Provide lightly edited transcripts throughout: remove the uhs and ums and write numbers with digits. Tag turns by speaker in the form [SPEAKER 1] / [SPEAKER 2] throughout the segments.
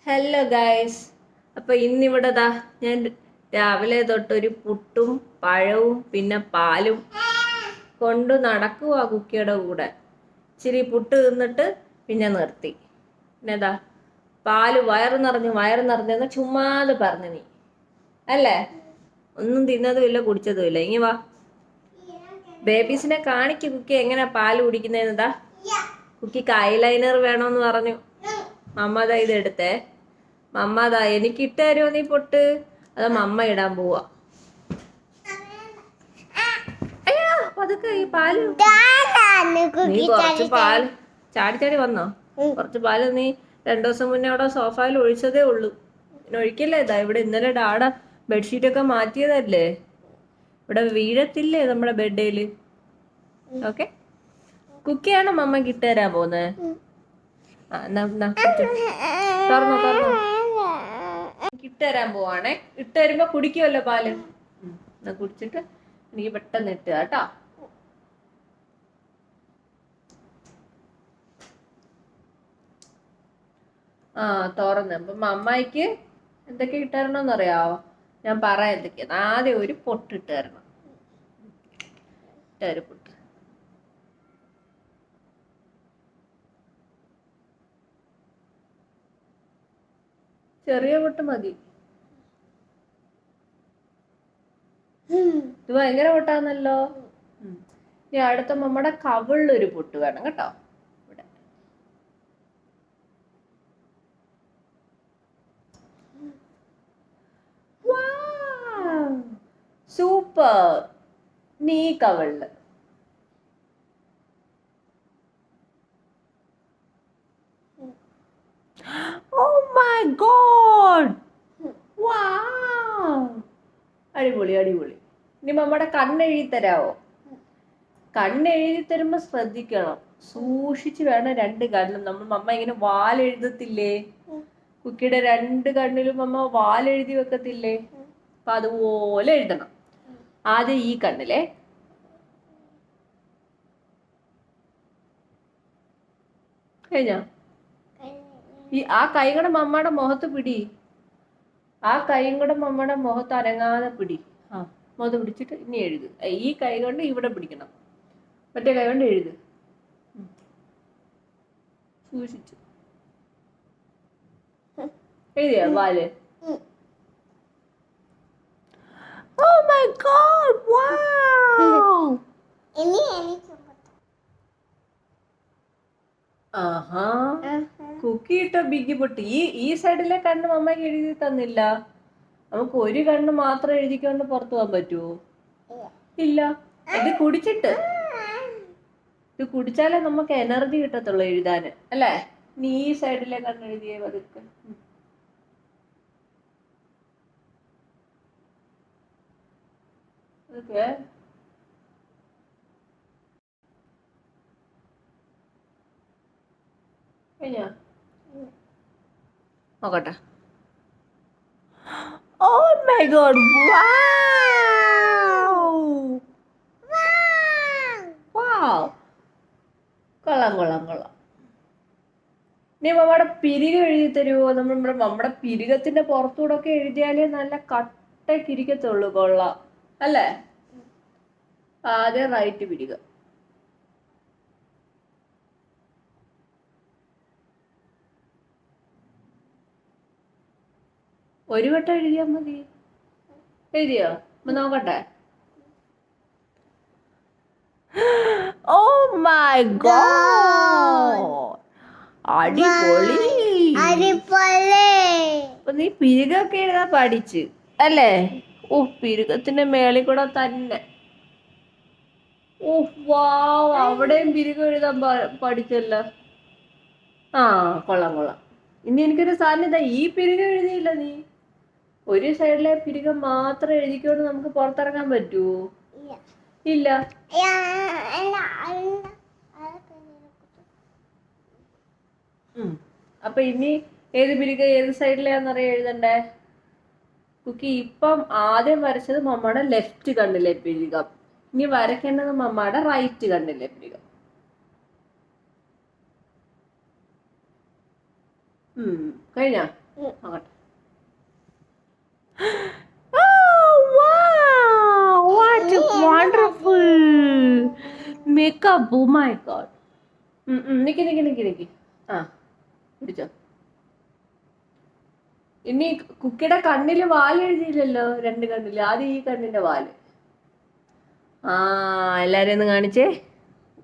[SPEAKER 1] Hello guys. അപ്പോൾ ഇന്നിവിടെ ദാ ഞാൻ രാവിലെ തൊട്ടൊരു പുട്ടും പഴവും പിന്നെ പാലും കൊണ്ട് നടക്കുവാ കുക്കിയുടെ കൂടെ. ഇച്ചിരി പുട്ട് തിന്നിട്ട് പിന്നെ നിർത്തി. പിന്നെ ദാ പാല് വയറ് നിറഞ്ഞെന്ന് ചുമ്മാതെ പറഞ്ഞു നീ അല്ലേ? ഒന്നും തിന്നതുമില്ല കുടിച്ചതുമില്ല. ഇനി വാ, ബേബീസിനെ കാണിക്ക് കുക്കി എങ്ങനെ പാല് കുടിക്കുന്നതെന്നതാ. കുക്കിക്ക് ഐലൈനർ വേണമെന്ന് പറഞ്ഞു. മമ്മ ഇത് എടുത്തേ. മമ്മ എനിക്ക് ഇട്ട് തരുമോ നീ പൊട്ട്? അത് മമ്മ ഇടാൻ പോവാ. അയ്യോ പതുക്കെ, ഈ പാല് നീ കുറച്ച് പാല് ചാടി ചാടി വന്നോ? കുറച്ച് പാല് നീ 2 ദിവസം മുന്നേ അവിടെ സോഫയിൽ ഒഴിച്ചതേ ഉള്ളൂ. പിന്നെ ഒഴിക്കല്ലേ. ഇവിടെ ഇന്നലെ ഡാഡ ബെഡ്ഷീറ്റൊക്കെ മാറ്റിയതല്ലേ. ഇവിടെ വീഴത്തില്ലേ നമ്മുടെ ബെഡേല്. ഓക്കെ, കുക്കിയാണ് മമ്മക്ക് ഇട്ട് തരാൻ പോകുന്നത്. തുറന്നോ തുറന്നോ, ഇട്ട് തരാൻ പോവാണേ. ഇട്ട് തരുമ്പോ കുടിക്കുമല്ലോ പാല്. എന്നാ കുടിച്ചിട്ട് എനിക്ക് പെട്ടെന്ന് ഇട്ട് കേട്ടോ. തുറന്ന് അപ്പം അമ്മായിക്ക് എന്തൊക്കെ ഇട്ട് തരണമെന്ന് അറിയാവോ? ഞാൻ പറയാം എന്തൊക്കെയാണ്. ആദ്യം ഒരു പൊട്ട് ഇട്ട് തരണം. ഒരു പൊട്ട്, ചെറിയ പൊട്ട് മതി. ഇത് ഭയങ്കര പൊട്ടാന്നല്ലോ. ഇനി അടുത്ത നമ്മുടെ കവിളിലൊരു പൊട്ട് വേണം കേട്ടോ. ഇവിടെ സൂപ്പർ. നീ കവിളില് അടിപൊളി അടിപൊളി. ഇനി നമ്മുടെ കണ്ണെഴുതി തരാവോ? കണ്ണെഴുതി തരുമ്പോ ശ്രദ്ധിക്കണം, സൂക്ഷിച്ച് വേണം. 2 കണ്ണും നമ്മൾ മമ്മ ഇങ്ങനെ വാലെഴുതത്തില്ലേ, കുക്കിയുടെ 2 കണ്ണിലും മമ്മ വാലെഴുതി വെക്കത്തില്ലേ, അപ്പൊ അതുപോലെ എഴുതണം. ആദ്യം ഈ കണ്ണിലെ, കഴിഞ്ഞോ? ആ കൈ കൂടെ മമ്മയുടെ മുഖത്ത് പിടി. ആ കൈയും കൂടെ മമ്മയുടെ മുഖത്ത് അനങ്ങാതെ പിടി. മുഖത്ത് പിടിച്ചിട്ട് ഇനി എഴുത്. ഈ കൈ കൊണ്ട് ഇവിടെ പിടിക്കണം, മറ്റേ കൈ കൊണ്ട് എഴുത്. സൂക്ഷിച്ചു എഴുതിയോ വാല്? Oh my God, wow. ആഹാ, കുക്കി ഇട്ട ബിഗ് പൊട്ടി. ഈ സൈഡിലെ കണ്ണ് മമ്മയ്ക്ക് എഴുതി തന്നില്ല. നമുക്ക് ഒരു കണ്ണ് മാത്രം എഴുതിക്കൊണ്ട് പുറത്തു പോകാൻ പറ്റുമോ? ഇല്ല. ഇത് കുടിച്ചാലേ നമുക്ക് എനർജി കിട്ടത്തുള്ളൂ എഴുതാന്, അല്ലേ? നീ ഈ സൈഡിലെ കണ്ണ് എഴുതിയേ പതുക്കെ. ഓക്കെ, കഴിഞ്ഞോ? നോക്കട്ടെ. Oh my God, wow. Wow. കൊള്ളാം കൊള്ളാം കൊള്ളാം. നീ മമ്മയുടെ പിരികം എഴുതി തരുമോ? നമ്മുടെ പിരികത്തിന്റെ പുറത്തൂടെ ഒക്കെ എഴുതിയാലേ നല്ല കട്ടയ്ക്ക് ഇരിക്കത്തുള്ളൂ. കൊള്ളാം അല്ലേ? ആദ്യം റൈറ്റ് പിരികം. ഒരു വട്ടം എഴുതിയാൽ മതി. എഴുതിയോ? നോക്കട്ടെ. Oh my God, അടിപൊളി. അപ്പൊ നീ പിരികൊക്കെ എഴുതാൻ പഠിച്ച് അല്ലേ? പിരികത്തിന്റെ മേളിൽ കൂടെ തന്നെ. വാവ്, അവിടെയും പിരികം എഴുതാൻ പഠിച്ചല്ലോ. കൊള്ളാം കൊള്ളാം. ഇനി എനിക്കൊരു സാധനം, ഈ പിരികം എഴുതിയില്ല നീ. ഒരു സൈഡിലെ പിരികം മാത്രം എഴുതിക്കൊണ്ട് നമുക്ക് പുറത്തിറങ്ങാൻ പറ്റുമോ? ഇല്ല. അപ്പൊ ഇനി ഏത് പിരികം ഏത് സൈഡിലാന്നറിയാൻ എഴുതണ്ടേ? കുക്കി ഇപ്പം ആദ്യം വരച്ചത് മമ്മയുടെ ലെഫ്റ്റ് കണ്ണിലെ പിരികം. ഇനി വരയ്ക്കേണ്ടത് മമ്മയുടെ റൈറ്റ് കണ്ണിലെ പിരികം. കഴിഞ്ഞ നോക്കട്ടെ. Oh, wow! What a wonderful makeup! Oh my god! നിക്ക്. ആ പിടിച്ചോ. ഇനി കുക്കിയുടെ കണ്ണില് വാല് എഴുതിയില്ലല്ലോ, 2 കണ്ണില്. ആദ്യം ഈ കണ്ണിന്റെ വാല്. ആ എല്ലാരും ഒന്ന് കാണിച്ചേ.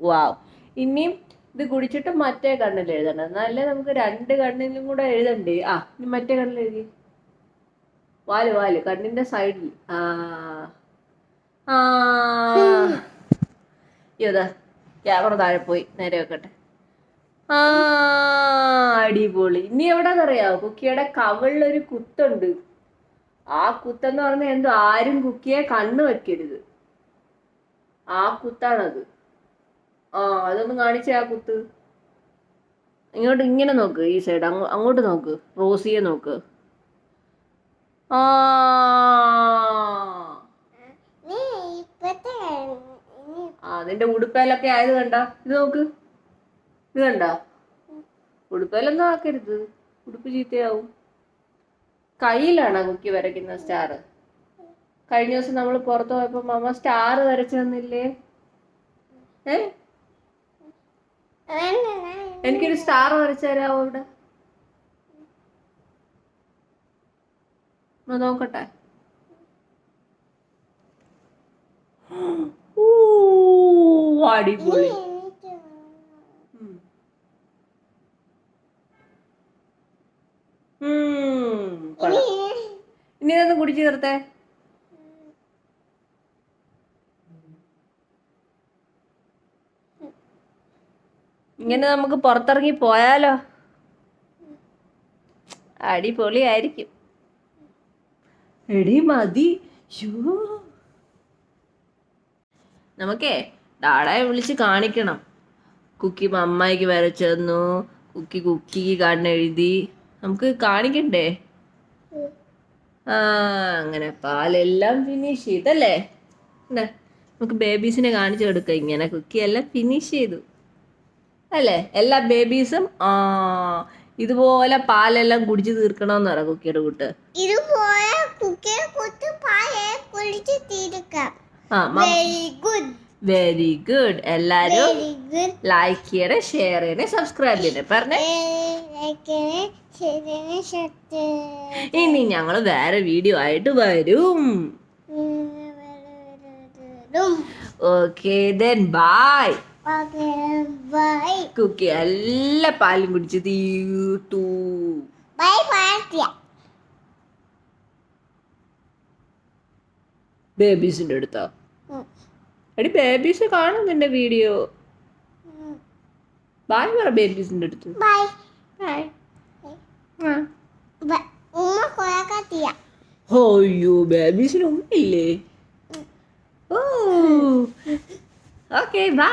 [SPEAKER 1] വാവ്. ഇനിയും ഇത് കുടിച്ചിട്ട് മറ്റേ കണ്ണിൽ എഴുതണം, എന്നാലേ നമുക്ക് 2 കണ്ണിലും കൂടെ എഴുതണ്ടേ. ആ ഇനി മറ്റേ കണ്ണിൽ എഴുതി. വാല് കണ്ണിന്റെ സൈഡിൽ. ആ ആ യോതാ ക്യാമറ താഴെ പോയി, നേരെ വെക്കട്ടെ. ആ അടിപൊളി. ഇനി എവിടാന്നറിയാവോ, കുക്കിയുടെ കവിളിലൊരു കുത്തുണ്ട്. ആ കുത്തെന്ന് പറഞ്ഞാൽ എന്തോ, ആരും കുക്കിയെ കണ്ണ് വെക്കരുത്. ആ കുത്താണത്. ആ അതൊന്ന് കാണിച്ചേ ആ കുത്ത്. ഇങ്ങോട്ട് ഇങ്ങനെ നോക്ക്, ഈ സൈഡ് അങ്ങോട്ട് നോക്ക്, റോസിയെ നോക്ക്. ആ അതിന്റെ ഉടുപ്പേലൊക്കെ ആയത് കണ്ട. ഇത് നോക്ക്, ഇത് കണ്ട. ഉടുപ്പേലൊന്നും ആക്കരുത്, ഉടുപ്പ് ചീത്തയാവും. കയ്യിലാണോ കുക്കി വരയ്ക്കുന്ന സ്റ്റാർ? കഴിഞ്ഞ ദിവസം നമ്മൾ പുറത്ത് പോയപ്പോ മമ്മ സ്റ്റാർ വരച്ചു തന്നില്ലേ? എനിക്കൊരു സ്റ്റാർ വരച്ചു തരാമോ ഇവിടെ? നോക്കട്ടെ. അടിപൊളി. ഇനി ഇതൊന്ന് കുടിച്ചു തീർത്തേ. ഇങ്ങനെ നമുക്ക് പുറത്തിറങ്ങി പോയാലോ? അടിപൊളിയായിരിക്കും. എടി മതി. നമുക്കേ ഡാഡയെ വിളിച്ച് കാണിക്കണം. കുക്കി മമ്മായിക്ക് വരച്ചു തന്നു, കുക്കിക്ക് കണ്ണെഴുതി. നമുക്ക് കാണിക്കണ്ടേ? ആ അങ്ങനെ പാലെല്ലാം ഫിനിഷ് ചെയ്തല്ലേ. നമുക്ക് ബേബീസിനെ കാണിച്ചു കൊടുക്കാം. ഇങ്ങനെ കുക്കി എല്ലാം ഫിനിഷ് ചെയ്തു അല്ലേ? എല്ലാ ബേബീസും ഇതുപോലെ പാലെല്ലാം കുടിച്ചു തീർക്കണമെന്ന് പറ കുക്കിയുടെ കൂട്ട്. Very good. എല്ലാരും ലൈക്ക് ചെയ്യണേ, ഷെയർ ചെയ്യണേ, സബ്സ്ക്രൈബ് ചെയ്യണേ. പറഞ്ഞേ. ഇനി ഞങ്ങള് വേറെ വീഡിയോ ആയിട്ട് വരും. Okay then bye. കുക്കി എല്ലാ പാലും കുടിച്ച് തീർത്തു. ബേബീസിന്റെ അടുത്താ? എടി ബേബീസ് കാണും നിന്റെ വീഡിയോ. ബൈ പറ ബേബീസിന്റെ അടുത്ത്. അയ്യോ ബേബീസിന് ഉമ്മയില്ലേ? ഓ ഓക്കെ ബൈ.